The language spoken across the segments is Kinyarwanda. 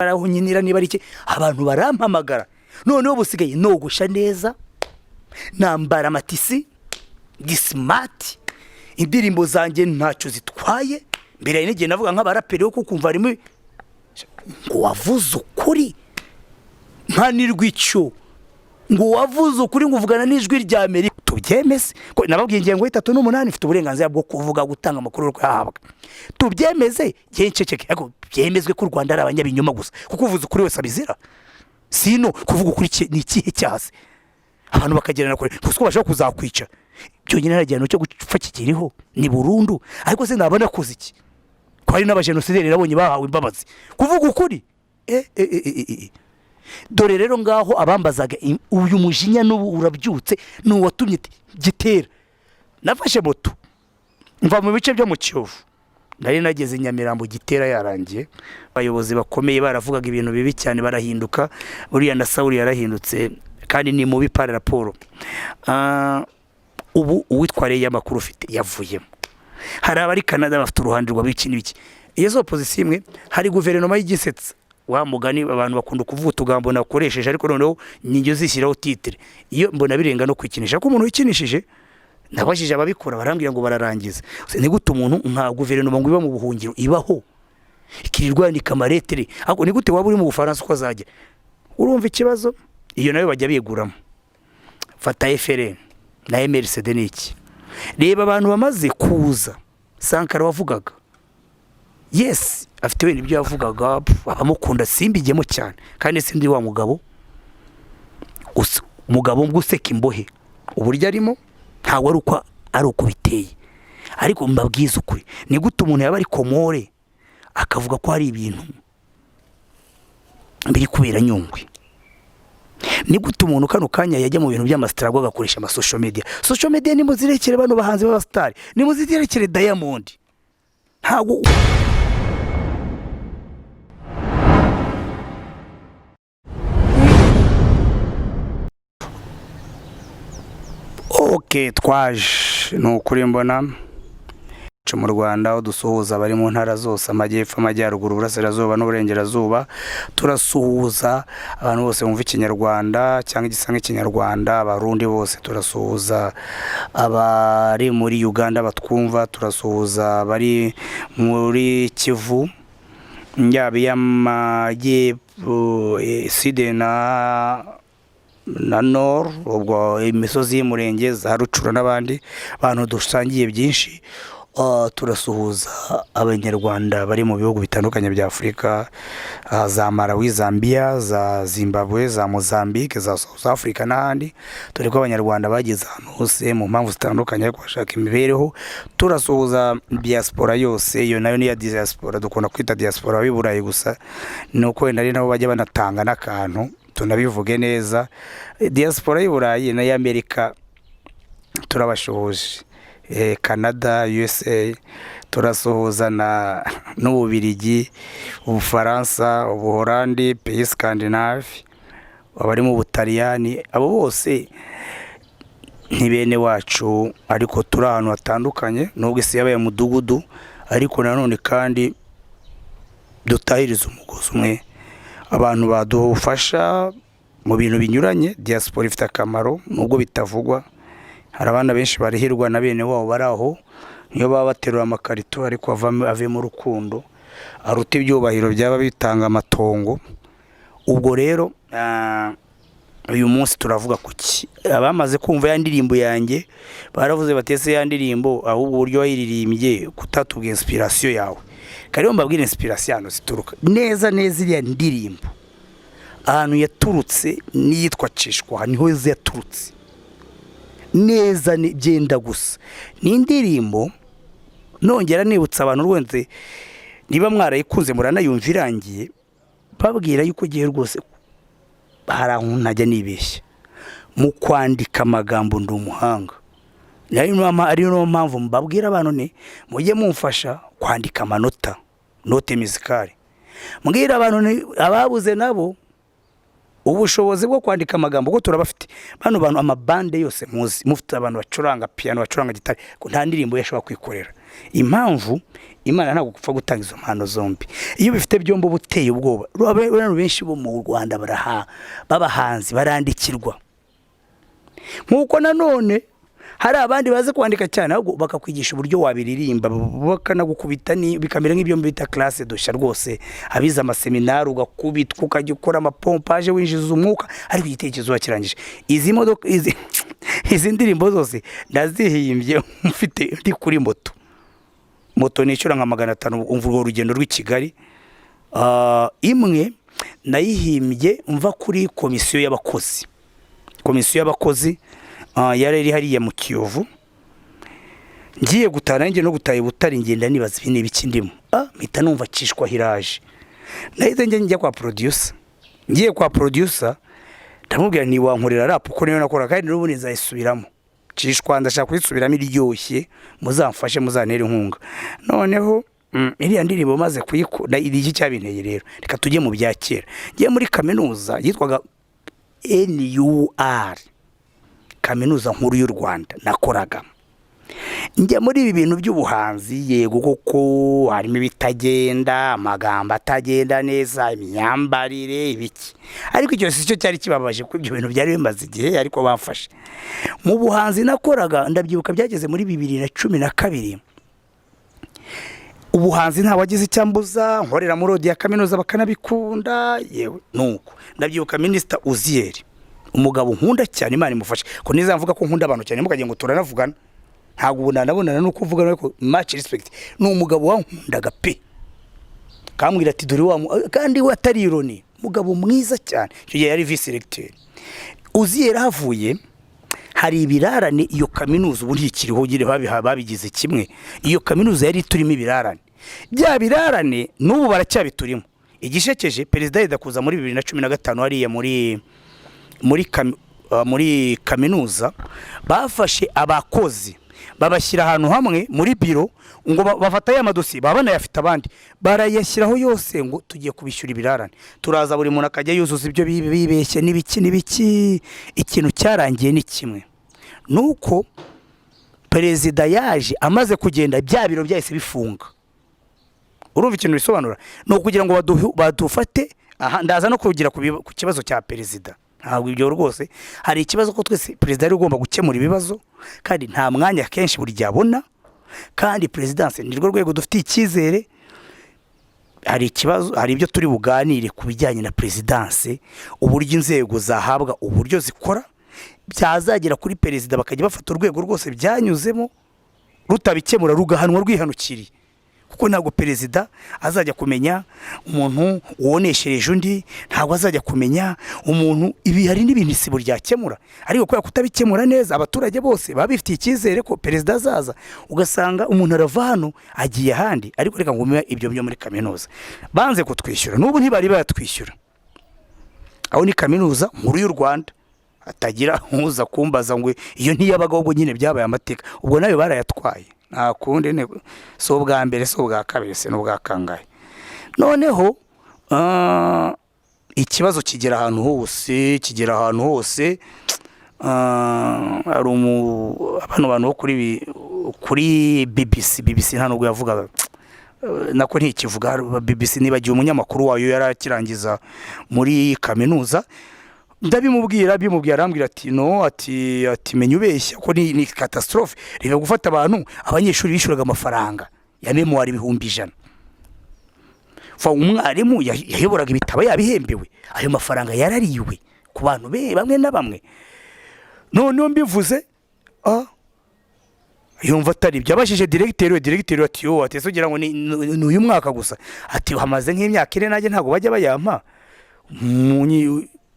barahunyinira niba ariki abantu barampamagara noneho busigaye nogusha neza nambara amatisi gismart indirimbo zanjye ntacyo zitwaye mbere y'inege navuga nk'abaraperi yo kukumva rimwe ngo wavuze ukuri nkanirwa icyo ngo wavuze ukuri nguvugana n'ijwi rya Amerika tubyemeze ko nababwiye ingengo 38 ifite uburenganzira bwo kuvuga gutanga amakuru ko yahabwa tubyemeze yenceceke ariko byemezwe ko u Rwanda ari abanyabinyoma gusa kuko uvuze ukuri wese abizira sino kuvuga ukuri ni ikihe cyase abantu bakagerana kure kuko bashaka kuzakwica byo nyine narajyana cyo gupfa kikiriho ni burundu ariko se nabona kuzi iki ko hari n'abajenosideri nabonye bahawe imbabazi kuvuga ukuri dore rero ngaho abambazaga uyu mujinya n'ubu urabyutse n'uwatumye Gitera nafashe moto mva mu bice byo mu Kiyovu nari nageze Nyamirambo Gitera yarangiye abayobozi bakomeye baravugaga ibintu bibi cyane barahinduka buriya na Sauli yarahindutse kandi ni mubi par raporo ubu uwitwareye amakuru ufite yavuyemo hari abari Canada bafite uruhande rw'abiki n'ibiki iyo zo opposition imwe hari guverinoma y'igisetsa wa mugani abantu bakunda kuvuga utugambo nakoresheje ariko noneho nyinyo zishyiraho titre iyo mbona birenga no kwikinisha ko umuntu wikinishije nabashije ababikora barambwira ngo bararangiza ni gute umuntu nka guverinoma ngo iba mu buhungiro ibaho ikirirwanika amaretere ako ni gute waba uri mu Bufaransa uko azajya urumva ikibazo iyo nayo bajya biguramo fata FRN na MRCD niki reba abantu bamaze kuza Sankara wavugaga yes afite we nibyo yavugaga abamukunda simbigemo cyane kandi sindi wa mugabo umugabo nguseka imbohe uburyo arimo ntawe ari uko biteye ariko mbabwiza ukuri ni gute umuntu yaba ari komore akavuga ko hari ibintu biri kubera Nyungwe ni gute umuntu kano kanya yajya mu bintu by'amastrago agakoresha ama social media ni muzirekere bano bahanze b'abastari ni muzirekere Diamond ntago twaje n'ukuri mbona mu Rwanda aho dusuhuza bari mu ntara zose amajyepfo amajyaruguru burasirazuba n'uburengerazuba turasuhuza abantu bose bumva ikinyarwanda cyangwa igisanga ikinyarwanda abarundi bose turasuhuza abari muri Uganda batwumva turasuhuza bari muri Kivu nyabi y'amajyepfo na Nord ubwo imisozi y'umurenge za Rucura n'abandi bantu dusangiye byinshi turasuhuza abanyarwanda bari mu bihugu bitandukanye bya Afrika za Malawi Zambia za Zimbabwe za Mozambique za South Africa n'ahandi turi ko abanyarwanda bageze ahantu hose mu mpamvu zitandukanye kwashaka imibereho turasuhuza diaspora yose iyo nayo ni ya diaspora dukunda kwita diaspora biburayi gusa nuko nari nabo bajya banatanga n'akantu tunabivuge neza diaspora y'Uburayi na y'Amerika turabashoje Canada USA turasuhuza n'Ububirigi Ubufaransa Ubuholandi Pays Scandinave abari mu Butaliyani abo bose ni bene wacu ariko turi ahantu hatandukanye nubwo isi yabaye mudugudu ariko nanone kandi dutahiriza umugozi umwe abantu badufasha mu bintu binyuranye diaspora ifite akamaro nubwo bitavugwa hari abana benshi barihirwa na bene wabo baraho niyo baba baterura amakarito ariko ave mu rukundo aruta ibyubahiro byaba bitanga amatongo ubwo rero uyu munsi turavuga kuki abamaze kumva ya ndirimbo yanjye baravuze batese ya ndirimbo ahubwo uburyo wayiririmbye kutatubwa inspiration yawe kariyo mbabwira inspiration zituruka neza iriya ndirimbo ahantu yaturutse niyitwa Cishwa niho yaturutse neza ni byenda gusa ni indirimbo nongera nibutsa abantu rwenze niba mwarayikunze muranayumva irangiye babwira yuko gihe rwose hari ntajya nibeshya mu kwandika amagambo ndi umuhanga ari no mpamvu mbabwira abantu ne mujye mumfasha kwandika amanota note musicale mbwira abantu ababuze nabo ubushobozi bwo kwandika amagambo ko turabafite bantu amabande yose muzi mufite abantu bacuranga piano bacuranga gitari ko nta ndirimbo yashobora kwikorera impamvu Imana ntabwo gupfa gutanga izo mpano zombi. Iyo bifite byombo buteye ubwoba, abantu benshi bo mu Rwanda babahanzi barandikirwa. Nkuko nanone hari abandi baze kwandika cyane ahubwo bakakwigisha uburyo wabiririmba, bakanagukubita bikamera nk'ibyo bita classe dosha rwose, abiza amaseminari ugakubitwa ukajya ukora amapompaje winjiza umwuka, ariko igitekerezo wakirangije. Izi ndirimbo zose ndazihimbye mfite ndi kuri moto nicura nka 500 umva urwo rugendo rw'i Kigali. Imwe nayihimbye mva kuri komisiyo y'abakozi yari iri hariya mu Kiyovu, ngiye gutana nge no gutaye Butare, ngenda nibaza ibintu bikindimo, mpita numva cishwa hiraje. Nahise njya kwa producer, ngiye kwa producer ndamubwira ni wankorera rap uko niyo nakora, kandi n'ubundi nzayisubiramo cishwa, ndashaka kuyisubiramo iryoshye, muzamfashe muzantere inkunga. Noneho iriya ndirimbo maze kuyikora iki cyabinteye rero, reka tujye mu bya kera. Ngiye muri kaminuza yitwaga NUR, kaminuza nkuru y'u Rwanda nakoraga. Njya muri ibi bintu by'ubuhanzi, yego koko harimo ibitagenda, amagambo atagenda neza, imyambarire ibiki, ariko icyo si cyo cyari kibabaje, kuko ibyo bintu byari bimaze igihe, ariko bamfashe. Mu buhanzi nakoraga ndabyibuka byageze muri 2012, ubuhanzi nta wagize icyambuza, nkorera muri odi ya kaminuza bakanabikunda, yewe nuko ndabyibuka Minister Uziyeri, umugabo nkunda cyane, Imana imufashe, ko nizamvuga ko nkunda abantu cyane mukagiye ngo turanavugana, ntabwo ubunanabonana nuko uvugana, ariko much respect, ni umugabo wankundaga pe, kambwira ati dore kandi we atari ironi, mugabo mwiza cyane. Icyo gihe yari vice recteur. Uziyeri havuye hari ibirarane, iyo kaminuza ubu ntikiriho, gire babigize kimwe. Iyo kaminuza yari turimo ibirarane, bya birarane n'ubu baracyabiturimo. Igishekeje, perezida yenda kuza muri 2015 hariya muri kaminuza, bafashe abakozi babashyira ahantu hamwe muri biro, ngo bafata ya madosi babana yafite abandi, barayashyiraho yose ngo tugiye kubishyura ibirarane. Turaza buri muntu akajya yuzuza ibyo bibeshye n'ibiki. Ikintu cyarangiye ni kimwe, nuko perezida yaje amaze kugenda, bya biro byahise bifunga. Urumva ikintu bisobanura? No kugira ngo badufate. Ndaza no kugira ku kibazo cya perezida. Ntabwo ibyo rwose, hari ikibazo ko twese perezida ari ugomba gukemura ibibazo, kandi nta mwanya kenshi buri jyabona, kandi presidence ni rwo rwego dufite icyizere. Hari ikibazo, hari ibyo turi buganire ku bijyanye na presidence, uburyo inzego zahabwa, uburyo zikora, byazagera kuri perezida bakajya bafata urwego rwose byanyuzemo, rutabikemura rugahanwa rwihanukiriye. Kuko ntabwo perezida azajya kumenya umuntu woneshereje undi, ntabwo azajya kumenya umuntu, ibi hari n'ibintu isi buryakemura, ariko kubera kutabikemura neza, abaturage bose babifitiye icyizere ko perezida azaza, ugasanga umuntu arava hano agiye ahandi. Ariko reka ngume ibyo byo muri kaminuza banze kutwishyura, n'ubu ntibari bayatwishyura. Aho ni kaminuza nkuru y'u Rwanda, atagira uza kumbaza ngo iyo ntiyabagaho, ubwo nyine byabaye amateka, ubwo nayo barayatwaye. Nta kundi ne so bwa mbere so bwa kabiri se no bwa kangahe. Noneho ikibazo kigera ahantu hose, ari abantu bo kuri BBC nta nubwo yavugaga, nako ntikivuga BBC, nibagiye umunyamakuru wayo yarakirangiza muri kaminuza. Ndabimubwira arambwira ati no, ati menye ubeshya ko ni catastrophe, riva gufata abantu, abanyeshuri bishuraga amafaranga ya memoire 100,000. Fa umwarimu yayoboraga ibitabo yabihembewe, ayo mafaranga yarariwe ku bantu bamwe na bamwe. None mbivuze yumva atari byabashije directeur ati yo, ati sugira ngo ni uyu mwaka gusa, ati hamaze nk'imyaka ire nanjye ntago bajya bayampa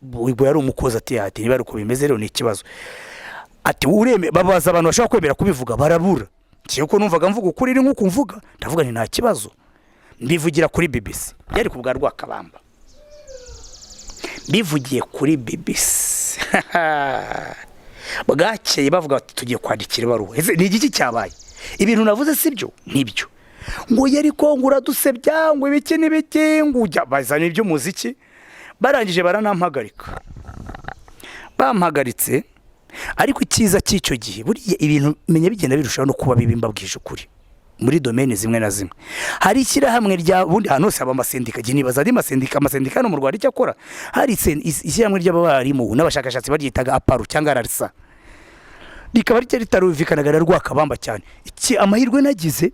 ubwo yari umukozi. Ati niba ruko bimeze rero ni ikibazo. Ati ureme babaza abantu bashaka kwemera kubivuga barabura. Cyuko numvaga mvuga ukuri iri nkuko mvuga, ndavuga nti nta kibazo. Mbivugira kuri BBC, yari kubwa Rwakabamba, bivugiye kuri BBC. Bwakeye bavuga ati tugiye kwandikira baruwa. Ni igiki cyabaye? Ibintu navuze sibyo nibyo, ngo yari ko ngura dusebya ngo ibiki n'ibiki, ngo ujya bazana ibyo muziki. Barangije baranampagarika, bampagaritse. Ariko ikiza cy'icyo gihe buriya ibintu menye bigenda birushaho no kuba bibi, mbabwije ukuri. muri domaine zimwe na zimwe. Hari ishyirahamwe rya bundi hano hose aba amasendika nibaza ari amasendika no mu Rwanda icyakora hari ishyirahamwe ry'abarimu n'abashakashatsi baryitaga aparu cyangwa rarisa, rikaba ritarumvikanaga Rwakabamba cyane. Iki amahirwe nagize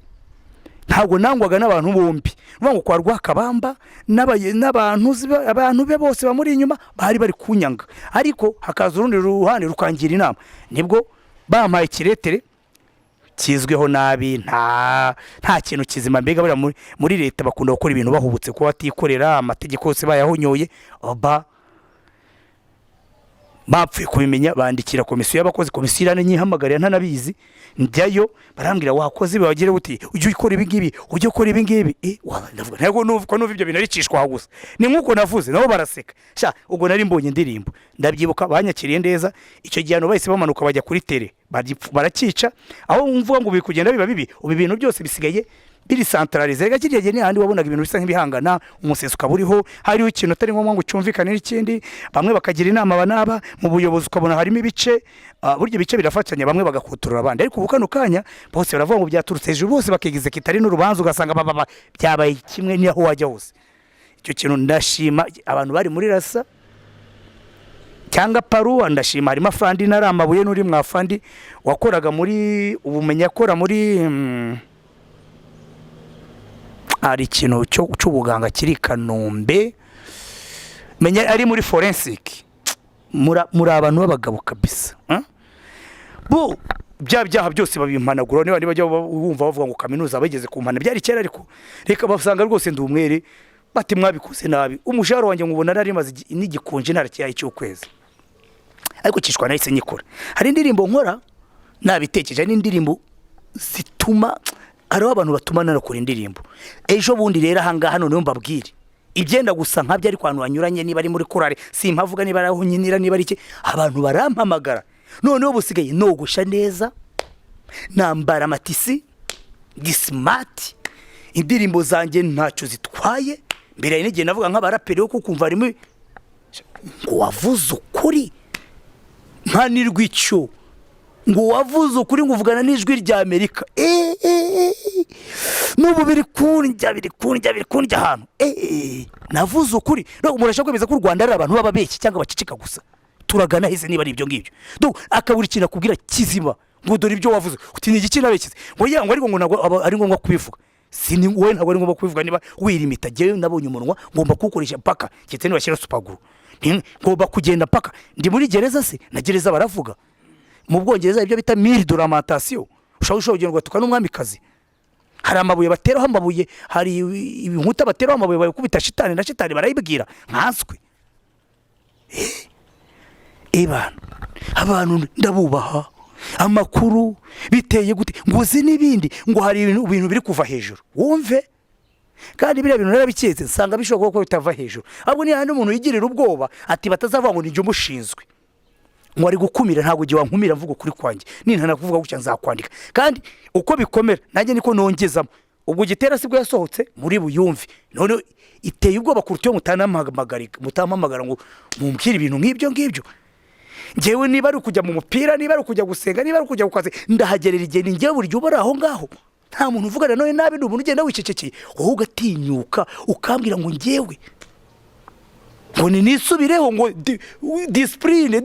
ntabwo nangwaga n'abantu bombi, ngo kwa Rwakabamba abantu be bose bamuri inyuma bari bari kunyanga, ariko hakaza urundi ruhande rukangira inama. Nibwo bampaye ikiretere kizweho nabi, nta kintu kizima. Mbega bari muri leta bakunda gukora ibintu bahubutse ko batikorera amategeko yose bayahonyoye. Bapfuye kubimenya bandikira komisiyo y'abakozi, komisiyo iranyihamagara ntanabizi, njyayo barambwira wakoze bagire buti ujye ukora ibi ngibi, ujye ukora ibi ngibi. Ndavuga ntabwo nuvuko ibyo binaricishwa gusa, ni nkuko navuze nabo baraseka. Ubwo nari mbonye indirimbo ndabyibuka, banyakiriye neza. Icyo gihano bahise bamanuka bajya kuri tele barakica, aho mvuga ngo bikugenda biba bibi. Ubu ibintu byose bisigaye biri centralize. Gakiriye gihe n'ahandi wabonaga ibintu bisa nk'ibihangana, umuseso ukaburiho, hariho ikintu atari ngombwa ngo cyumvikane n'ikindi. Bamwe bakagira inama banaba mu buyobozi, ukabona harimo ibice, buryo bice birafatanya, bamwe bagakuturura abandi. Ariko ubukano kanya bose baravuga ngo byaturutse hejuru, bose bakigize kitari n'urubanza, ugasanga byabaye kimwe n'aho wajya hose. Icyo kintu ndashima abantu bari muri rasa cyangwa paru. Ndashima harimo afandi naramabuye n'uri mwafandi wakoraga muri ubumenyi, akora muri ari ikintu cy'ubuganga kiri Kanombe, menya ari muri forensic. Muri abantu b'abagabo kabisa. Bo byaha byose babimpanagura, niba bajya bumva bavuga ngo kaminuza bageze ku mpana byari kera, ariko reka basanga rwose ndi umwere bati mwabikoze nabi. Umushahara wanjye ngubona nari maze n'igikonje narakiyaye cy'ukwezi, ariko kishwa nahise nyikora. Hari indirimbo nkora nabitekeje, n'indirimbo zituma ariho abantu batuma narakora indirimbo. Ejo bundi rero ahangaha none mbabwire ibyenda gusa nkabyo, ariko abantu banyuranye, niba ari muri korale simpavuga, niba ari aho nyinira, niba ari iki, abantu barampamagara. Noneho busigaye nogosha neza, nambara amatisi gismart, indirimbo zanjye ntacyo zitwaye. Mbere n'igihe navuga nk'abaraperi yo kukumva harimo ngo wavuze ukuri nkanirwa icyo, ngo wavuze ukuri ngo uvugana n'ijwi rya Amerika. Nubu biri kunjya hano. Navuze ukuri. No murashaka kwemeza ko u Rwanda ari abantu bababeshyi cyangwa bacicika gusa. Turagana heze niba ari ibyo ngibyo. Akaburi kina kubwira kizima ngo dore ibyo wavuze. Uti ni igiki nabekize. Ngo ariko ngo ntabwo ari ngombwa kubivuga. Sini wowe ntabwo ari ngombwa kubivuga, niba wirimita. Jewe nabonye umunwa ngomba kukoresha paka kitene bashyira supaguru. Ngomba kugenda paka ndi muri gereza se, na gereza baravuga. Mu Bwongereza ibyo bita mille de lamentation, ushobora ngo tukana umwamikazi. Hari amabuye bateraho amabuye, hari ibinkuta bateraho amabuye bakubita shitani, na shitani barayibwira nkanswe. Abantu ndabubaha, amakuru biteye gute nguzi n'ibindi, ngo hari ibintu biri kuva hejuru wumve. Kandi biriya bintu narabiketse nsanga bishobora ko bitava hejuru. Ahubwo ni handi umuntu yigirira ubwoba ati batazavuga ngo ninjye umushinzwe, ngo ari gukumira. Ntabwo gihe wankumira mvuga kuri kwanjye, nintana kuvuga gutya nzakwandika. Kandi uko bikomera nanjye niko nongezamo. Ubwo Gitera sibwo yasohotse muri buyumve, none iteye ubwoba kuruta mutampamagara ngo mumbwire ibintu nk'ibyo ngibyo. Ngewe niba ari kujya mu mupira, niba ari kujya gusenga, niba ari kujya gukaze, ndahagerera igihe ningewe buri gihe ubara aho ngaho. Nta muntu uvugana none nabi, n'umuntu ugenda wicecekeye, wowe ugatinyuka ukambwira ngo ngewe ngo nisubireho ngo discipline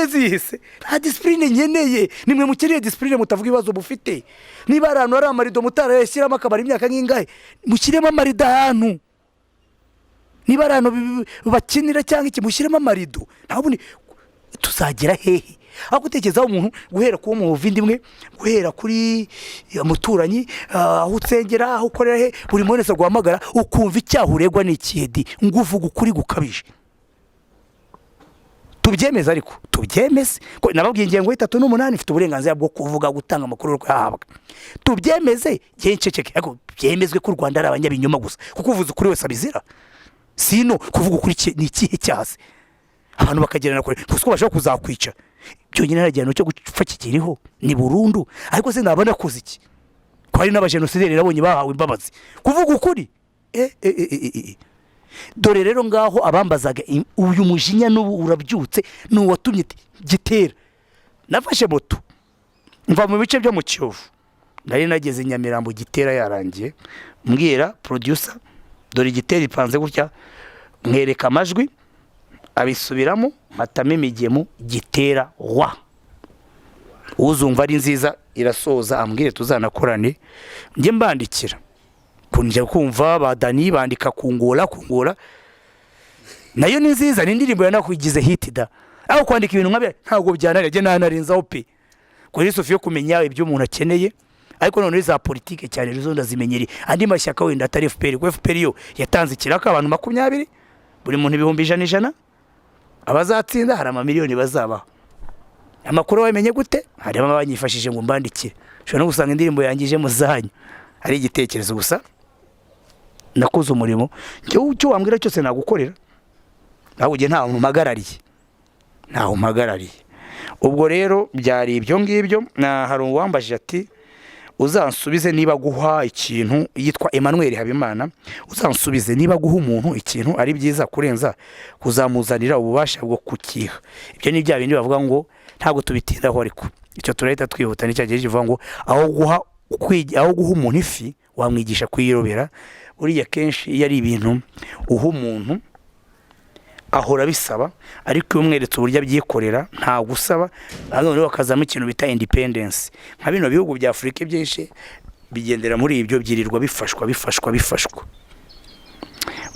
zihise. Nta discipline nyeneye, nimwe mukeneye discipline mutavuga ibibazo bufite. Niba arantu ari amarido mutarayashyiramo akabara imyaka nk'ingahe, mushyiremo amarido ahantu. Niba arantu bakinira cyangwa iki, mushyiremo amarido. Ntabwo tuzagera hehe aho gutekerezaho umuntu guhera ku mu buvindimwe, guhera kuri muturanyi, aho utsengera, aho ukorera he, buri muntu guhamagara ukumva icyaha uregwa n'ikiyedi, nguvuga ukuri gukabije. Tubyemeza, ariko tubyemeze ko nababwiye ingingo 38 ifite uburenganzira bwo kuvuga, gutanga amakuru yahabwa. Tubyemeze ceceke, ariko byemezwe ko u Rwanda ari abanyabinyoma gusa, kuko uvuze ukuri wese abizira. Sino kuvuga ukuri ni ikihe cyase abantu bakagerana kure kuko bashaka kuzakwica. Byonyine naragirano cyo gupfa kikiriho ni burundu. Ariko se nabona kuzi iki ko hari n'abajenosideri nabonye bahawe imbabazi kuvuga ukuri. Dore rero ngaho abambazaga uyu mujinya n'ubu urabyutse n'uwatumye Gitera. Nafashe moto mva mu bice byo mu Kiyovu nari nageze Nyamirambo Gitera yarangiye mbwira producer dore Gitera ipanze gutya mwereka amajwi abisubiramo matame imigemo Gitera wa uzumva ari nziza irasoza ambwire tuzanakorane njye mbandikira kunjya kumva badani bandika kungora nayo ni nziza ni indirimbo yanakugize hit da aho kwandika ibintu nkabe ntago byanarije nanarinzaho pe kuri Sofia kumenya ibyo umuntu akeneye ariko none za politike cyane rizo ndazimenyeri andi mashyaka wenda atari FPR ko FPR yo yatanze ikiraka abantu 20 buri muntu 100 abazatsinda hari amamiliyoni bazabaho amakuru wamenye gute hari abanyifashije ngo mbandikire shobora no gusanga indirimbo yangije mu zanyu ari igitekerezo gusa nakoze umurimo cyo wambwira cyose nagukorera ahuje nta umpagarariye ubwo rero byari ibyo ngibyo hari uwambajije ati uzansubize niba guha ikintu yitwa Emmanuel Habimana uzansubize niba guha umuntu ikintu ari byiza kurenza kuzamuzanira ububasha bwo kukiha ibyo ni bya bindi bavuga ngo ntago tubitindaho ariko icyo turahita twihuta n'icyo gihe kivuga ngo aho guha umuntu ifi wamwigisha kwirobera uriya kenshi iyo ari ibintu uha umuntu ahora bisaba ariko umweretse uburyo abyikorera nta gusaba none bakazamo ikintu bita independence nka bino bihugu bya Afrika byinshi bigendera muri ibyo byirirwa bifashwa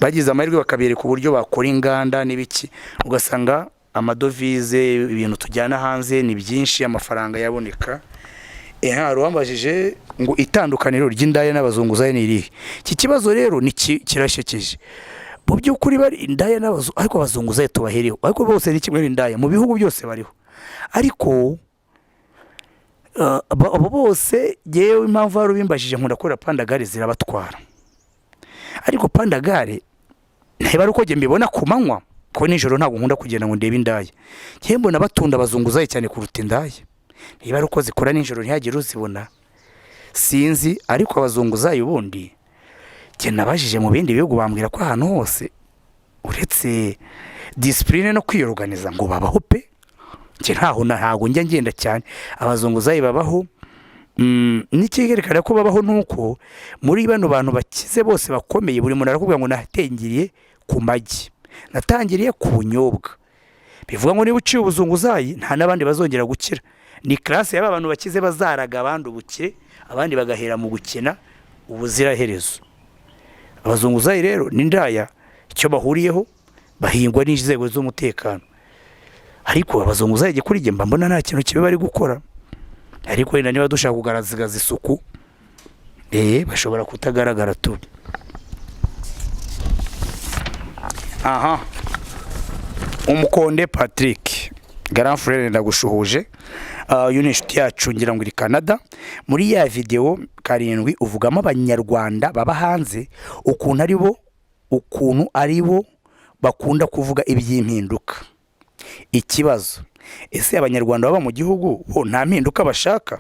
bagize amahirwe bakabereka uburyo bakora inganda n'ibiki ugasanga amadovize ibintu tujyana hanze ni byinshi amafaranga yaboneka hari wambajije ngo itandukaniro ry'indaya n'abazunguzayi ni irihe iki kibazo rero ni kirashekeje mu by'ukuri bari indaya n'abazu ariko abazunguzayi tubahereho ariko bose ni kimwe indaya mu bihugu byose bariho ariko abo bose yewe impamvu hari ubimbajije nkunda kora pandagare zirabatwara ariko pandagare ntibari uko mbibona ku manywa ko nijoro ntabwo nkunda kugenda ngo ndebe indaya mbona batunda abazunguzayi cyane kuruta indaya niba ari uko zikora nijoro ntihagire uzibona sinzi ariko abazunguzayi ubundi nabajije mu bindi bihugu bambwira ko ahantu hose uretse discipline no kwiyorganiza ngo babaho pe ntago njya ngenda cyane abazunguzayi babaho n'ikigerekana ko babaho nuko muri bano bantu bakize bose bakomeye buri muntu arakubwira ngo natengiriye ku magi natangiriye ku bunyobwa bivuga ngo niba uciye ubuzunguzayi nta nabandi bazongera gukira ni class y'aba bantu bakize bazaraga abandi ubukire abandi bagahera mu gukena ubuzira herezo abazunguzayi rero n'indaya icyo bahuriyeho bahingwa n'inzego z'umutekano ariko abazunguzayi gikuri mba mbona nta kintu kibe bari gukora ariko wenda niba dushaka kugaragaza isuku bashobora kutagaragara tu umukonde Patrick Grand frère ndagushuhuje uyu ni inshuti yacu ngira ngo iri Canada muri ya video karindwi uvugamo abanyarwanda baba hanze ukuntu ari bo bakunda kuvuga iby'impinduka ikibazo ese abanyarwanda baba mu gihugu bo nta mpinduka bashaka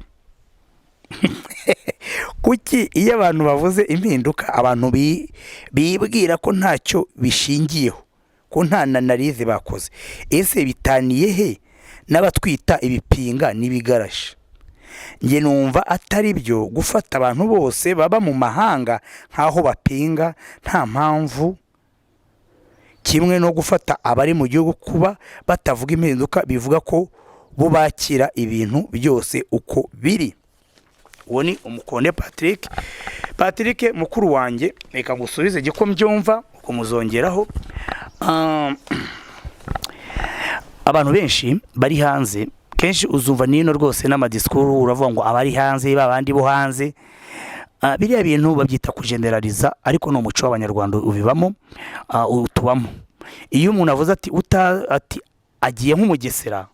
kuki iyo abantu bavuze impinduka abantu bibwira ko ntacyo bishingiyeho ko nta nanarize bakoze ese bitaniye he n'abatwita ibipinga n'ibigarasha nge numva atari byo gufata abantu bose baba mu mahanga nkaho bapinga nta mpamvu kimwe no gufata abari mu gihugu kuba batavuga impinduka bivuga ko bo bakira ibintu byose uko biri uwo ni umukonde Patrick mukuru wanjye reka ngusubize giko mbyumva uko muzongeraho abantu benshi bari hanze kenshi uzumva nino rwose n'amadiskuru uravuga ngo abari hanze babandi bo hanze biriya bintu babyita kugeneraliza ariko no muco w'abanyarwanda ubibamo utubamo iyo umuntu avuze ati agiye nk'umugesera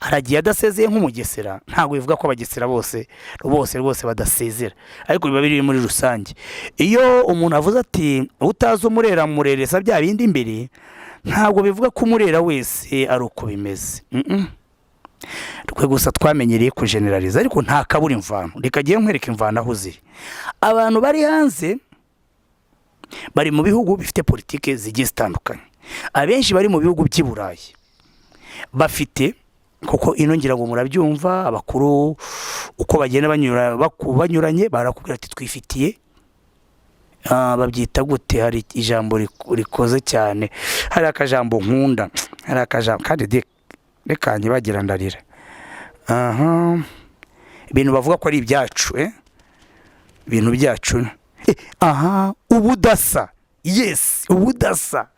aragiye adasezeye nk'umugesera ntago bivuga ko abagesera bose badasezera ariko biba biri muri rusange iyo umuntu avuze ati utazi umurera mureresa bya bindi imbere ntago bivuga ko umurera wese ari uko bimeze rwe gusa twamenyereye kugeneraliza ariko nta kabura imvano reka giye nkwereka imvano aho ziri abantu bari hanze bari mu bihugu bifite politike zigiye zitandukanye abenshi bari mu bihugu by'i Burayi bafite kuko ino ngira ngo murabyumva abakuru uko bagenda banyuranye barakubwira ati twifitiye babyita gute, hari ijambo rikoze cyane, hari akajambo nkunda, hari akajambo kandi reka ntibagira ndarira, ibintu bavuga ko ari ibyacu, ibintu byacu, ubudasa, yes, ubudasa,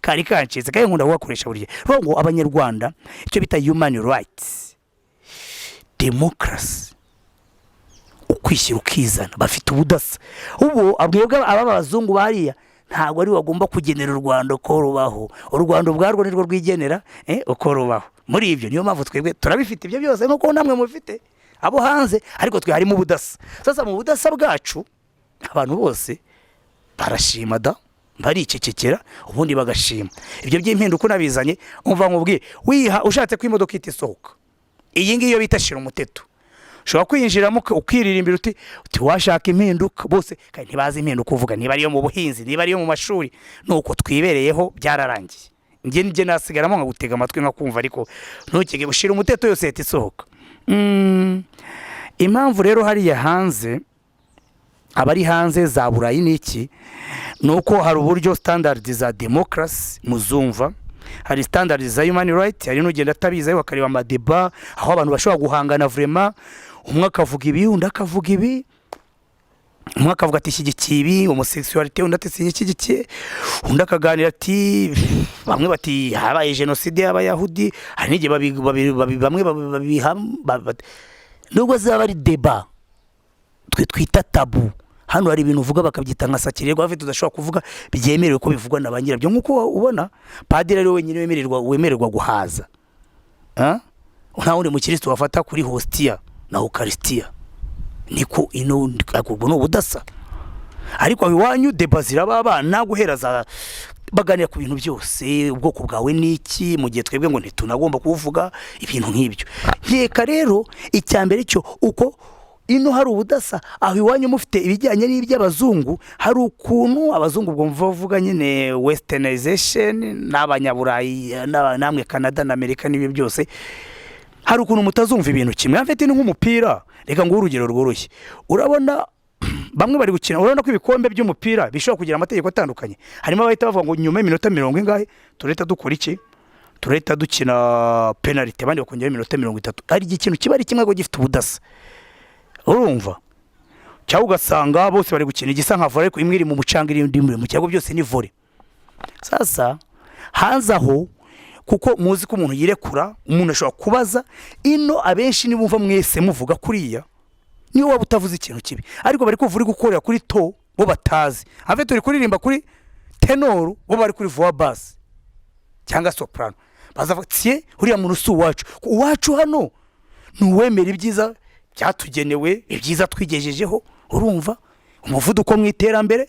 kari kancitse kandi nkunda kugakoresha buri gihe. Ngo abanyarwanda icyo bita human rights, democracy, ukwishyira ukizana, bafite ubudasa. Ubu abwebwe abazungu bariya ntabwo ari bagomba kugenera u Rwanda uko rubaho, u Rwanda ubwarwo nirwo rwigenera uko rubaho. Muri ibyo niyo mpamvu twebwe turabifite ibyo byose nkuko namwe mufite abo hanze, ariko twe harimo ubudasa. Sasa mu budasa bwacu abantu bose barashima da, baricecekera ubundi bagashima. Ibyo by'impinduka nabizanye umva nkubwiye, wiha ushatse ko imodoka itisohoka iyi ngiyo bita shira umuteto, ushobora kwinjiramo ukiririmbira uti washaka impinduka, bose kandi ntibazi impinduka uvuga, niba ariyo mu buhinzi, niba ariyo mu mashuri, nuko twibereyeho byararangiye. Njye nasigaramo nkagutega amatwi nkakumva, ariko ntukige bushira umuteto yose itisohoka. Impamvu rero hariya hanze, abari hanze za Burayi niki, nuko hari uburyo standard za democracy muzumva, hari standard za human right, hari n'ugenda atabiza bakareba amadeba aho abantu bashobora guhangana vraiment, umwe akavuga ibi undi akavuga ibi, umwe akavuga ati shyigikiye ibi homosexuality, undi ati shyigikiye, undi akaganira ati bamwe bati habaye genocide y'abayahudi, hari n'igihe bamwe nubwo zaba ari deba twe twita tabu. Hano hari ibintu uvuga bakabyita nka sakirirwa, bafite udashobora kuvuga byemerewe ko bivugwa n'abangira byo, nkuko ubona padiri ari wenyine wemererwa guhaza, nta wundi mukristo wafata kuri hostia na eucharistia, niko ino akubwo no budasa. Ariko iwanyu deba zirababa naguhera za baganira ku bintu byose, ubwoko bwawe niki, mu gihe twebwe ngo ntitunagomba kuvuga ibintu nk'ibyo. Nkeka rero icyambere cyo uko ino hari ubudasa, aho iwanyu mufite ibijyanye n'iby'abazungu, hari ukuntu abazungu ubwo mvuga nyine westernization n'abanyaburayi namwe Canada na Amerika n'ibyo byose, hari ukuntu mutazumva ibintu kimwe. Afite ni nk'umupira, reka ngo urugero rworoshye, urabona bamwe bari gukina, urabona ko ibikombe by'umupira bishobora kugira amategeko atandukanye. Harimo abahita bavuga ngo nyuma y'iminota 40 ingahe tureta dukora iki, tureta dukina penalty, abandi bakongera iminota 30. Ari ikintu kiba ari kimwe ngo gifite ubudasa, urumva cyaho ugasanga bose bari gukina igisa nka volley, ko imwe iri mu mucanga iri mu cyago, byose ni volley. Sasa hanze aho kuko muzi ko umuntu yirekura, umuntu ashobora kubaza ino, abenshi nibumva mwese muvuga kuriya niyo waba utavuze ikintu kibi, ariko bari kuvura gukorera kuri to bo batazi, ave turi kuririmba kuri tenor bo bari kuri voix basse cyangwa soprano, bazavuga uriya muntu si uwacu hano nuwemera ibyiza byatugenewe, ibyiza twigejejeho, urumva umuvuduko mu iterambere,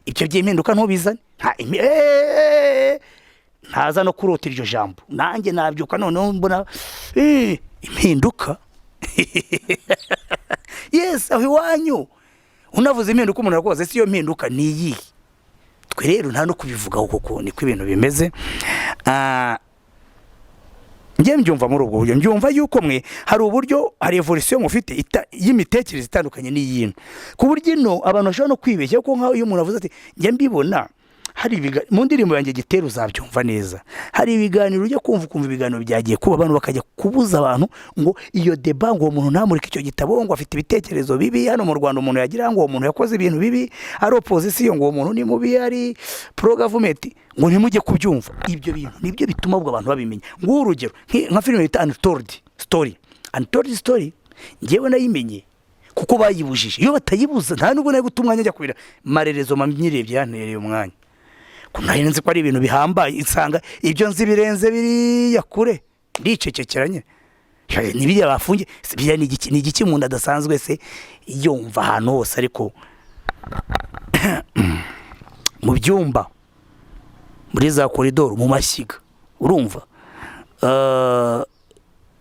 ibyo by'impinduka ntubizane, ntaza no kurota iryo jambo, nanjye nabyuka noneho mbona impinduka. Yes, aho iwanyu unavuze impinduka umuntu arakoze, si yo mpinduka ni iyi. Twe rero nta no kubivugaho kuko niko ibintu bimeze. Njye mbyumva muri ubwo buryo, mbyumva yuko mwe hari uburyo, hari evolution mufite y'imitekerereze itandukanye n'iyintu, ku buryo ino abantu bashobora no kwibeshya ko nkaho iyo umuntu avuze ati njye mbibona hari mu ndirimbo yanjye Gitera uzabyumva neza, hari ibiganiro ujya kumva ibiganiro byagiye kuba abantu bakajya kubuza abantu ngo iyo deba ngo umuntu ntamurike icyo gitabo, ngo afite ibitekerezo bibi. Hano mu Rwanda umuntu yagira ngo umuntu yakoze ibintu bibi, ari opposition ngo umuntu ni mubi, ari pro government, ngo ntimujye kubyumva. Ibyo bintu nibyo bituma ubwo abantu babimenya. Ngo urugero nka film yita Untold Story, ngewe nayimenye kuko bayibujije. Iyo batayibuza nta nubwo nayo gutumwanya ajya kubira marerezo mamyirebye yantereye umwanya, kunahinze ko ari ibintu bihambaye, isanga ibyo nzi birenze biri yakure ndicecekeranye. Nibiriya bafunge bya ni igiki umuntu adasanzwe se yumva ahantu hose, ariko mu byumba, muri za koridoro, mu mashyiga, urumva.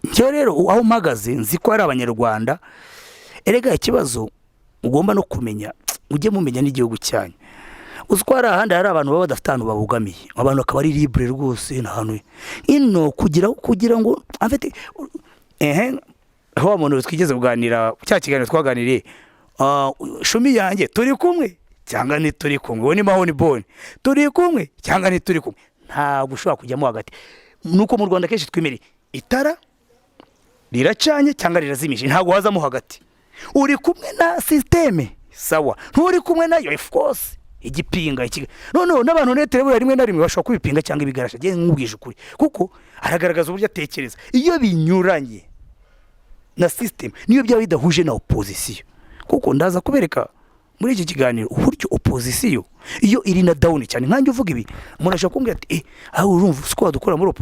Njye rero aho mpagaze nzi ko ari abanyarwanda. Erega ikibazo ugomba no kumenya, ujye mumenya n'igihugu cyanyu. uzwara ahandi hari abantu baba badafite ahantu babugamiye abantu akaba ari libre rwose n'ahantu ino kugira ngo afite aho umuntu twigeze kuganira cya kiganiro twaganiriye shumi yanjye turi kumwe cyangwa ni turi kumwe wowe ni mahoni bone turi kumwe cyangwa ni turi kumwe nta gushobora kujyamo hagati nuko mu Rwanda kenshi twimere itara riracanye cyangwa rirazimije ntago wazamo hagati uri kumwe na systeme sawa nturi kumwe nayo of course igipinga no n'abantu netere rimwe na rimwe bashobora kubipinga cyangwa ibigarasha je nkubwije ukuri kuko aragaragaza uburyo atekereza iyo binyuranye na system niyo byaba bidahuje na opposition kuko ndaza kubereka muri iki kiganiro uburyo opposition iyo iri na down cyane nkanjye uvuga ibi umuntu ashaka kumbwira ati aho urumva uko dukora muri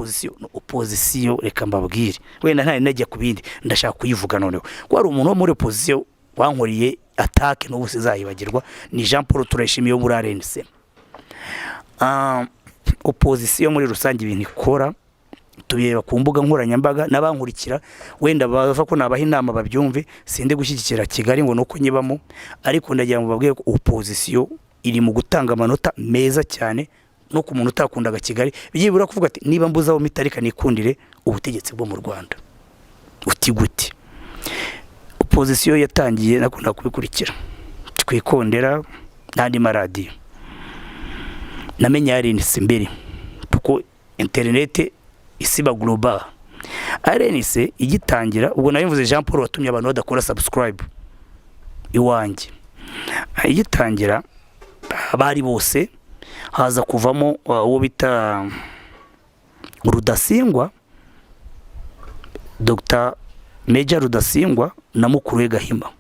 opposition reka mbabwire wenda nta najya kubindi ndashaka kuyivuga noneho ko ari umuntu wo muri opposition wankoriye attaque no busizayibagirwa ni Jean Paul Turashimiye muri RNC opposition muri rusange ibintu ikora tubireba ku mbuga nkoranyambaga n'abankurikira wenda bava ko nabaha inama babyumve sinde gushyigikira Kigali ngo nuko nyibamo ariko ndagira ngo babwiye ko opposition iri mu gutanga amanota meza cyane no ku muntu utakundaga Kigali byibura kuvuga ati niba mbuzaho mitarika nikundire ubutegetsi bwo mu Rwanda uti gute opposition yatangiye nakunda kubikurikira twikondera n'andi maradiyo namenye RNC mbere kuko internet isiba global RNC igitangira ubwo nabivuze Jean Paul watumye abantu badakora subscribe iwanjye igitangira bari bose haza kuvamo uwo bita Rudasingwa Dr Major Rudasingwa na mukuru we Gahima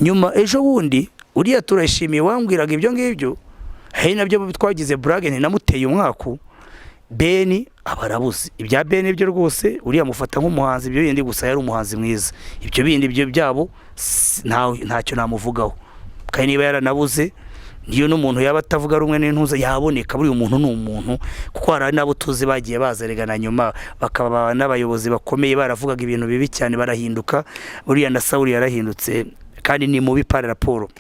nyuma ejo bundi uriya Turashimiye wambwiraga ibyo ngibyo hey nabyo twagize bragene namuteye umwaku Beni abarabuze ibya Beni byo rwose uriya mufata nk'umuhanzi ibyo bindi gusa yari umuhanzi mwiza ibyo bindi byo byabo ntacyo namuvugaho kandi niba yaranabuze niyo n'umuntu yaba atavuga rumwe n'intuza yaboneka buri umuntu n'umuntu kuko hari nabo tuzi bagiye bazaregana nyuma bakaba n'abayobozi bakomeye baravugaga ibintu bibi cyane barahinduka uriya na Sauli yarahindutse kandi ni mubi par rapport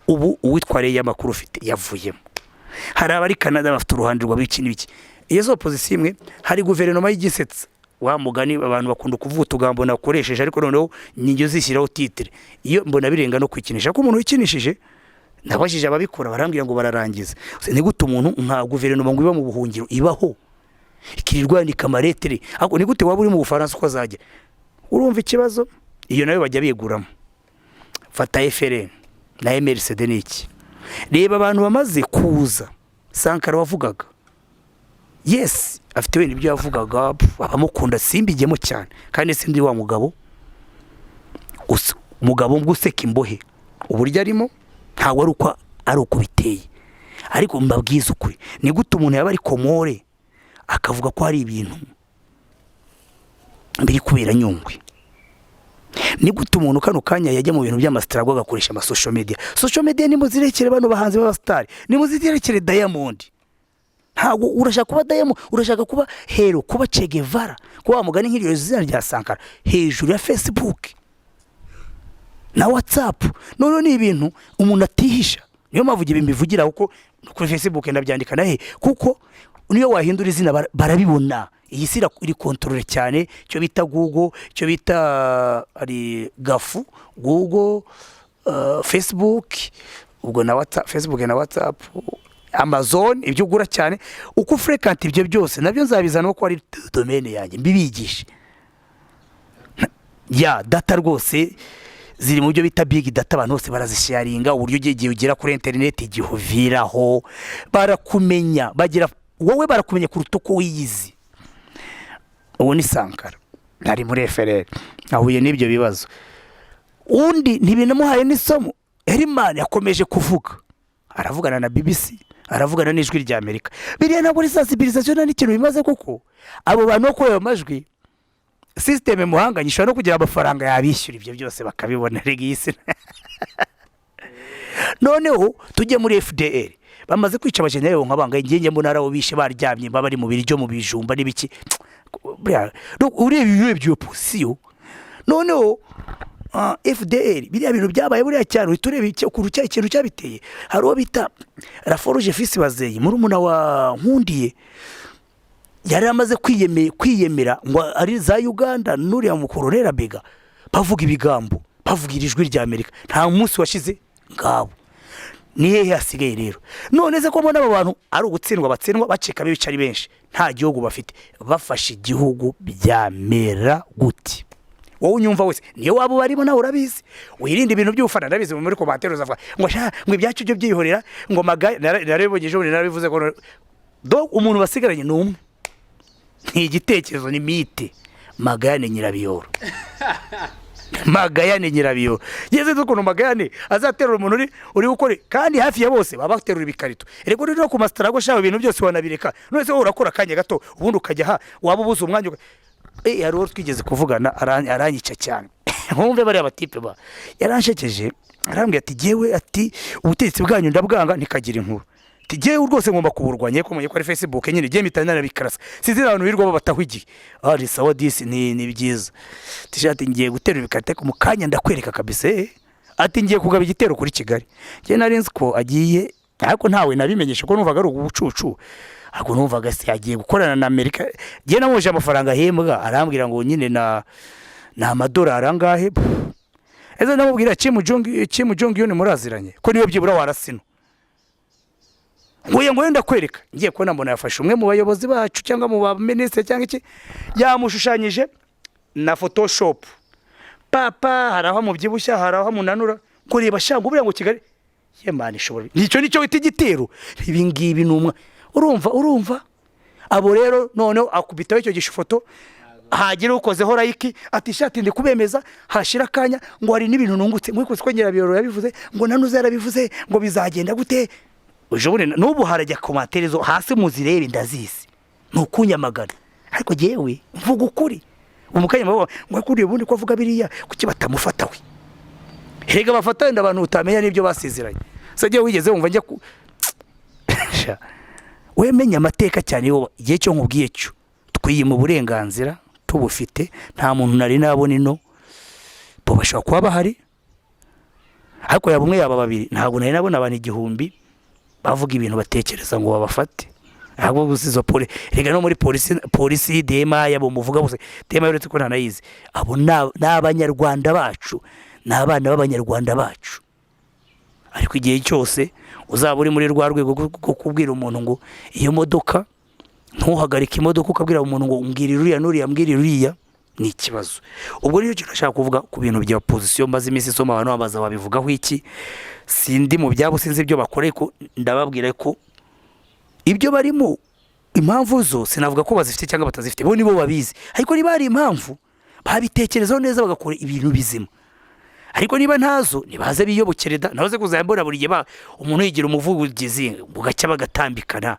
ubu uwitwareye y'amakuru ufite yavuyemo hari abari Canada bafite uruhande rw'abiki n'ibiki iyo zo opposition imwe hari guverinoma y'igisetsa wa mugani abantu bakunda kuvuga utugambo nakoresheje ariko noneho nyinjyo zishyiraho titre iyo mbona birenga no kwikinisha ko umuntu wikinishije nabashije ababikora barambwira ngo bararangiza ni gute umuntu nka guverinoma ngo iba mu buhungiro ibaho ikirirwa ni kamaretere ako ni gute waba uri mu Bufaransa uko zaje urumva ikibazo iyo nayo bajya biguramo fata FRN na MRCD niki reba abantu bamaze kuza Sankara wavugaga yes afite wenda ibyo yavugaga abamukunda simbigemo cyane kandi sindi wa mugabo umugabo nguseka imbohe uburyo arimo ntawe ari uko biteye ariko mbabwiza ukuri ni gute umuntu yaba ari komore akavuga ko hari ibintu biri kubera Nyungwe ni gute umuntu kano kanya yajya mu bintu by'amastrago agakoresha ama social media ni muzirekere bano bahanzi b'abastar ni muzirekere Diamond ntago urashaka kuba Diamond urashaka kuba hero kuba Che Guevara kuba mugani nk'iriyo zina rya Sankara hejuru ya Facebook na WhatsApp none ni ibintu umuntu atihisha niyo mavuge bimbivugira uko kuri Facebook ndabyandika nahe kuko niyo wahindura izina barabibona iyi sira iri control cyane cyo bita Google cyo bita ari gafu Google Facebook ubwo na WhatsApp Facebook na WhatsApp Amazon ibyo ugura cyane uko frequent ibyo byose nabyo nzabizana ko ari domaine yanjye mbibigisha ya data rwose ziri mu byo bita big data abantu bose barazisharinga uburyo ugiye ugira kuri internet igihuviraho barakumenya bagira wowe barakumenya kuruta uko wiyizi uwo ni Sankara ntari muri FRN ahuye n'ibyo bibazo undi ntibinamuhaye n'isomo Herman yakomeje kuvuga aravugana na BBC aravugana n'ijwi rya Amerika biriya ntabwo ari sensibilisation n'ikintu bimaze kuko abo bantu ko ayo majwi system muhanganyisha no kugira amafaranga yabishyura ibyo byose bakabibona regisi noneho tujye muri FDL bamaze kwica abajenerali nk'abanga ingenge mbona arabo bishe baryamye bari mu biryo mu bijumba n'ibiki urebe ibyo opposition noneho FDL biriya bintu byabaye buriya cyaro iturebe ku ikintu cyabiteye. Hari uwo bita Raforuje Fils Bazeye muri umuna wa Nkundiye yari amaze kwiyemera ngo ari za Uganda nuriya mukororera bega bavuga ibigambo bavugira ijwi rya Amerika nta munsi washize ngabo ni hehe hasigaye rero none se ko mbona abo bantu ari ugutsindwa bacika bica ari benshi nta gihugu bafite bafashe igihugu byamera guti wowe unyumva wese niyo wabo barimo nawe urabizi wirinde ibintu by'ufana ndabizi muri commentaire uzavuga ngo ibyacu byo byihorera ngo magaye narebogeje narabivuze ko do umuntu basigaranye numwe igitekerezo ni mite Magayane Nyirabiyoro Magayane Nyirabiyoro yeze dukuntu Magayane azaterura umuntu uri gukore kandi hafi ya bose babaterura ibikarito erego rero ku masterago shaho ibintu byose wanabireka none se urakora kanya gato ubundi ukajya ha waba ubuze umwanya yari wari twigeze kuvugana aranyica cyane nkumve bari abatipe ba yaranshekeje arambwiye ati jewe ati ubutegetsi bwanyu ndabwanga nikagira inkuru tigiye rwose ngomba kuburwanye ko muri Facebook nyine giye mitana bikarasa sizi abantu birwa batahwigiye ari sawa disi ni byiza tishati ngiye gutera ibikate ku mukanya ndakwereka kabisa ati ngiye kugaba igitero kuri Kigali je narinzi ko agiye ariko ntawe nabimenyesha ko numvaga ari ubucucu ariko numvaga se agiye gukorana na Amerika je namuje amafaranga hembwa arambwira ngo nyine na amadolari angahe eze namubwira Kim Jong Un muraziranye ko niwe byibura warasino ngo wenda kwereka ngiye ko nambona yafashe umwe mu bayobozi bacu cyangwa mu ba ministre cyangwa iki yamushushanyije na Photoshop papa haraho mu byibushya haraho munanura kureba shango buriya ngo Kigali yemana ishobora nicyo wita igitero ibi ngibi numwa urumva abo rero none akubitaho icyo gishifoto hagira ukozeho like ati shati ndi kubemeza hashira kanya ngo hari n'ibintu nungutse ngo ikoze ko Nyirabiyoro yabivuze ngo nanuze yarabivuze ngo bizagenda gute ujobone nubu harajya commentaire zo hasi muzirebe ndazizi nukunyamagana ariko jewe mvuga ukuri umukanya ngo akuriye ubundi ko avuga biriya kuki batamufata we hega bafata ndabantu utamenya nibyo basezeranye saje wigeze wumva njya wemenya amateka cyane yo igihe cyo nkubwiye cyo twiye mu burenganzira tubufite nta muntu nari nabona ino bo bashaka kuba bahari ariko yabumwe yaba babiri ntabwo nari nabona abantu igihumbi bavuga ibintu batekereza ngo babafate ahubwo gusizo rega no muri polisi DMA yabo muvuga bose DMA uretse ko ntanayizi abo n'abanyarwanda bacu n'abana b'abanyarwanda bacu ariko igihe cyose uzaba uri muri rwa rwego rwo kubwira umuntu ngo iyo modoka ntuhagarike imodoka ukabwira umuntu ngo umbwirira uriya nuriya mbwirira uriya ni ikibazo ubwo rero cyo nashaka kuvuga ku bintu bya opposition maze imisi soma abantu babaza babivugaho iki sindi mu byabo sinzi ibyo bakoreye ko ndababwira ko ibyo barimo impamvu zo sinavuga ko bazifite cyangwa batazifite bo nibo babizi ariko niba ari impamvu babitekerezaho neza bagakora ibintu bizima ariko niba ntazo nibaze biyobokereda nahoze kuzayambora buri gihe umuntu yigira umuvugizi bugacya bagatambikana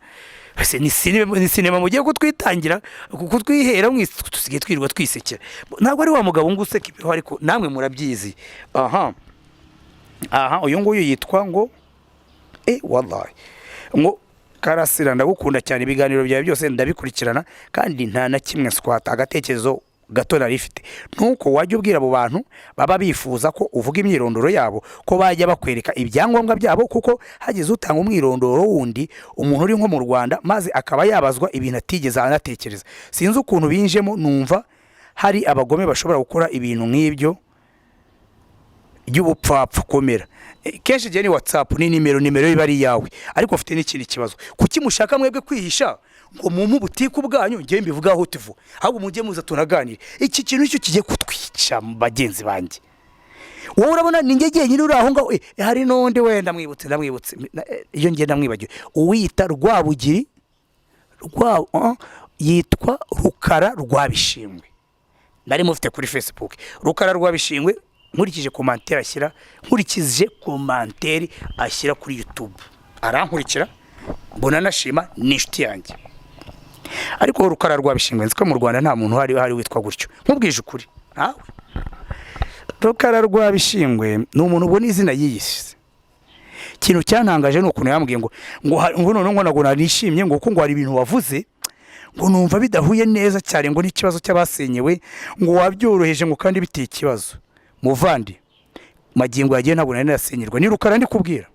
bese ni sinema mugiye kutwitangira kutwihera tusigiye twirwa twisekera ntabwo ari wa mugabo nguseka ibiro ariko namwe murabyizi uyu nguyu yitwa ngo wallahi ngo Karasira ndagukunda cyane ibiganiro byawe byose ndabikurikirana kandi nta na kimwe squata agatekerezo gato narifite nuko wajya ubwira abo bantu baba bifuza ko uvuga imyirondoro yabo ko bajya bakwereka ibyangombwa byabo kuko hagize utanga umwirondoro wundi umuntu uri nko mu Rwanda maze akaba yabazwa ibintu atigeze anatekereza sinzi ukuntu binjemo numva hari abagome bashobora gukora ibintu nk'ibyo y'ubupfapfa komera kenshi je ni WhatsApp ni nimero ibari yawe ariko ufite n'ikindi kibazo kuki mushaka mwebwe kwihisha ngo mu butiku bwanyu ngiye mbivugaho tuvu ahubwo mujye muza tunaganire iki kintu cyo kigiye kutwica bagenzi banje wowe urabona ningegiye nyine uraho ngaho hari nonde wenda mwibutse iyo ngiye ndamwibagiwe uwita Rwabugiri yitwa Rukara Rwabishingwe nari mufite kuri Facebook Rukara Rwabishingwe nkurikije commentaire ashyira kuri YouTube arankurikira mbona nashima nishiti yanjye ariko Rukara Rwabishingwe nziko mu Rwanda nta muntu hari witwa gutyo nkubwije ukuri nawe Rukara Rwabishingwe ni umuntu ubona izina yiyise kintu cyantangaje no kuno yambwiye ngo none ngo nishimye ngo ko ngo hari ibintu wavuze ngo numva bidahuye neza cyane ngo n'ikibazo cy'abasenyewe ngo wabyoroheje ngo kandi biteye ikibazo muvandi magingo yagiye ntabwo nari nasinyirwa ni Rukara ndi kubwira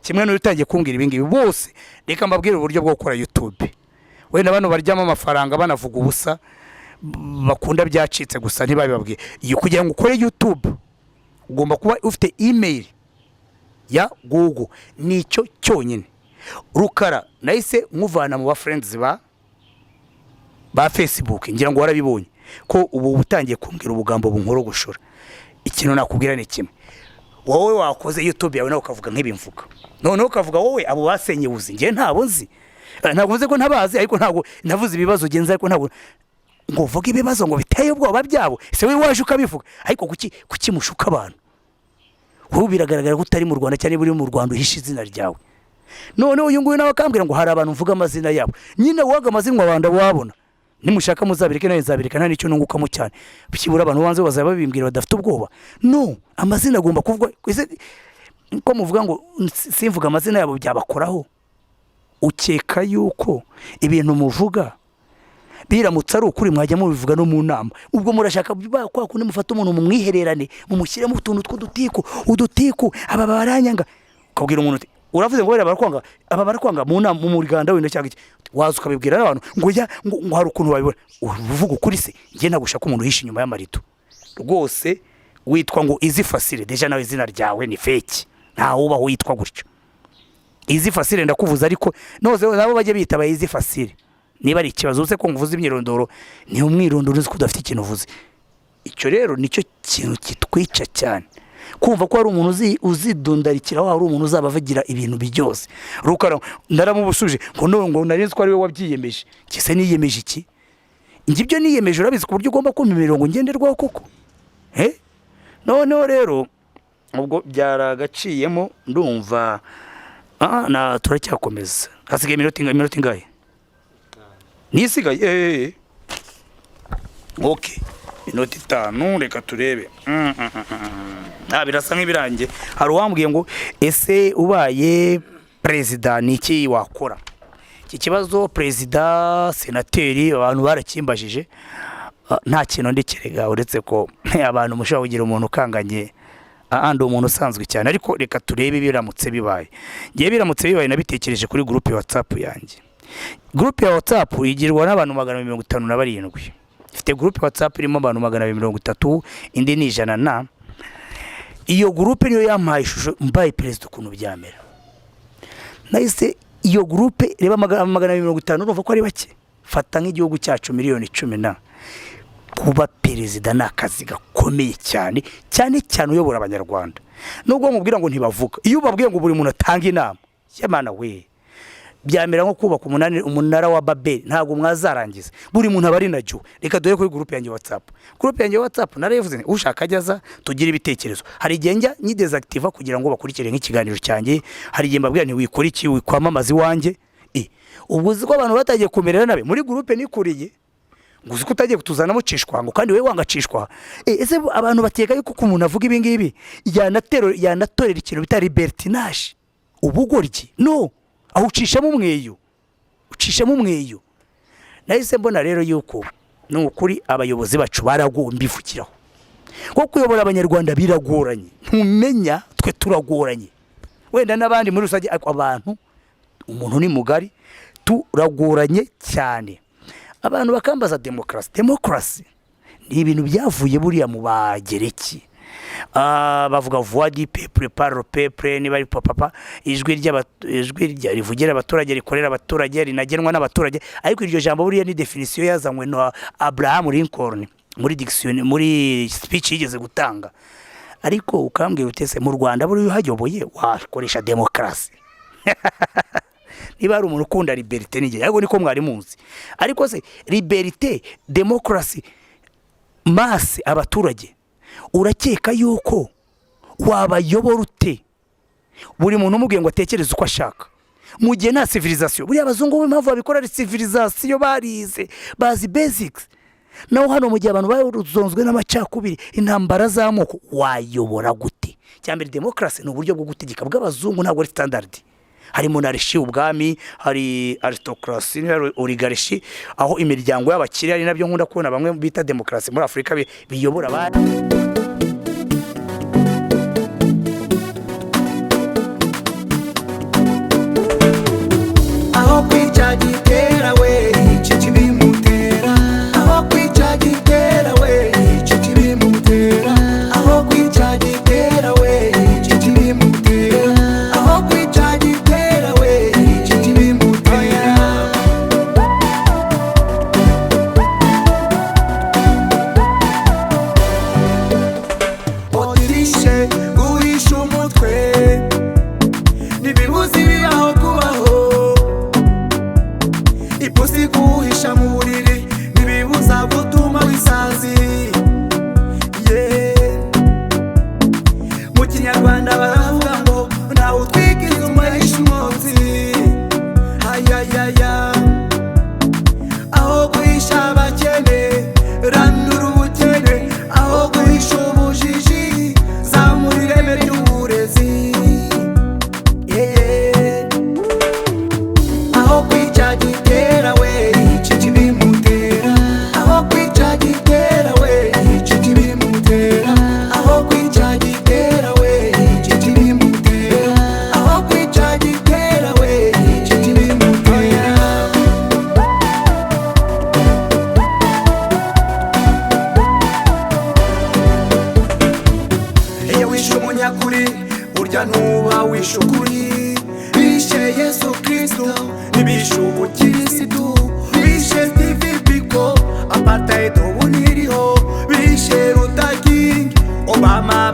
kimwe n'utangiye kumbwira ibingibi bose reka mbabwire uburyo bwo gukora YouTube wenda bano baryama amafaranga banavuga ubusa bakunda byacitse gusa ntibabibabwiye iyo kugira ngo ukore YouTube ugomba kuba ufite email ya Google nicyo cyonyine Rukara nahise nkuvana mu ba friends ba Facebook ngira ngo warabibonye ko ubu butangiye kumbwira ubugambo bunkoro gushora ikintu nakubwira ni kimwe wowe wakoze YouTube yawe nawe ukavuga nk'ibimvuga noneho ukavuga wowe abo basenye uzi ngiye ntabo nzi ntabwo nze ko ntabazi ariko ntabwo navuze ibibazo genza ariko ntabwo ngo uvuge ibibazo ngo biteye ubwoba byabo ese we waje ukabivuga ariko kuki mushuka abantu wowe biragaragara ko utari mu Rwanda cyane buri mu Rwanda uhisha izina ryawe noneho uyu nguyu nawe akambwira ngo hari abantu mvuga amazina yabo nyine waga amazina abanda wabona nimushaka muzabireke nayo nzabireka nta nicyo nungukamo cyane bikibura abantu banze bazaba babimbwira badafite ubwoba no amazina agomba kuvuga ko muvuga ngo simvuga amazina yabo byabakoraho ukeka yuko ibintu muvuga biramutse ari ukuri mwajya mubivuga no mu nama ubwo murashaka kwa kundi mufata umuntu mu mwihererane mumushyire mu tuntu udutiku aba baranyanga ukabwira umuntu uravuze ngo wera barakwanga mu nama mu muriganda wenda cyangwa waza ukabibwira abantu ngo hari ukuntu babibona uvuga ukuri se ngiye nagushaka umuntu uhisha inyuma y'amarito rwose witwa ngo izi facile deja nawe izina ryawe ni fake nta ubaho witwa gutyo izi facile ndakuvuza ariko noze nabo bajye bitaba izi facile niba ari ikibazo use ko nguvuze imyirondoro ni umwirondoro uzi ko udafite ikintu uvuze icyo rero nicyo kintu kitwica cyane kumva ko hari umuntu uzidundarikiraho hari umuntu uzabavugira ibintu byose Rukara ndaramubusuje ngo nari nzi ko ari we wabyiyemeje kise niyemeje iki ngibyo niyemeje urabizi ku buryo ugomba kumpa imirongo ngenderwaho koko noneho rero ubwo byaragaciyemo ndumva na turacyakomeza hasigaye iminota ingahe nisigaye okay inoti 5 reka turebe birasa nk'ibirange hari uwambwiye ngo ese ubaye president niki wakora iki kibazo president senateri abantu barakimbajije nta kintu ndikirega uretse ko abantu mushobora kugira umuntu ukanganye andi umuntu usanzwe cyane ariko reka turebe biramutse bibaye ngiye biramutse bibaye nabitekereje kuri groupe ya WhatsApp yanjye groupe ya WhatsApp igirwa n'abantu 157 ifite groupe ya WhatsApp irimo abantu 230 indi ni 100 na iyo groupe niyo yampaye ishusho mbaye president ukuntu byamera nahise iyo groupe reba 250 urumva ko ari bake fata nk'igihugu cyacu miliyoni 10 na kuba president nakazi gakomeye cyane uyobora abanyarwanda nubwo mubwira ngo ntibavuga iyo babwiye ngo buri muntu atanga inama yamana we byamera nko kubaka umunara wa Babel ntago mwazarangiza buri muntu abari najyo reka doye kuri groupe yanjye WhatsApp narayivuze ushaka ajyaza tugira ibitekerezo hari igenga nyi desactive kugira ngo bakurikire nk'ikiganiro cyanjye hari igihe mbabwira nti wikora iki wikwamamaza iwanjye ubuzi ko abantu batagiye kumerera nabe muri groupe nikuriye nguzi kutagiye kutuzana mucishwa ngo kandi wewe wangacishwa ese abantu bateka yuko umuntu avuga ibi ngibi yanatorera ikintu bita libertinage ubugoryi no aho ucishamo umweyo nahise mbona rero yuko n'ukuri abayobozi bacu baragombivukiraho ko kuyobora abanyarwanda biragoranye ntumenya twe turagoranye wenda nabandi muri rusange abantu umuntu ni mugari turagoranye cyane abantu bakambaza demokrasi ni ibintu byavuye buriya mu bagereki bavuga voix du peuple par le peuple ni bari papa ijwi rya rivugira abaturage rikorera abaturage rinagenwa n'abaturage ariko iryo jambo buriya ni definition yazanywe na Abraham Lincoln muri diction muri speech yigeze gutanga ariko ukambwira utese mu Rwanda buri hayoboye wakoresha demokrasi niba ari umuntu ukunda liberté nige ariko niko mwari munsi ariko se liberté demokrasi masse abaturage urakeka yuko wabayobora ute buri muntu umubwiye ngo atekereze uko ashaka mu gihe nta civilisation buri abazungu b'impamvu babikora ari civilisation barize bazi basics naho hano mu gihe abantu baruzonzwe n'amacakubiri intambara z'amoko wayobora gute cyambere demokrasi ni uburyo bwo gutegeka bw'abazungu ntabwo ari standard hari monarchie ubwami hari aristocracy hari oligarchie aho imiryango y'abakire ari nabyo nkunda kubona bamwe bita demokrasi muri Afrika biyobora abandi usiguhisha mu buriri ntibibuza gutuma wisazi. Mu kinyarwanda baravuga ngo ntawe utwika inzuma yishe umwotsi. Aho guhisha abakene randura ubukene, aho guhisha ubujiji zamura ireme ry'uburezi. Aho kwica Gitera we yica ibimutera, aho kwica Gitera we yica ibimutera, aho kwica Gitera we yica ibimutera, aho kwica Gitera we yica ibimutera. Iyo wishe umunyakuri burya ntuba wishe ukuri. Bishe Yesu Kristo ntibishe ubukirisitu, bishe Steve Biko apartheid ubu ntiriho, bishe Luther King Obama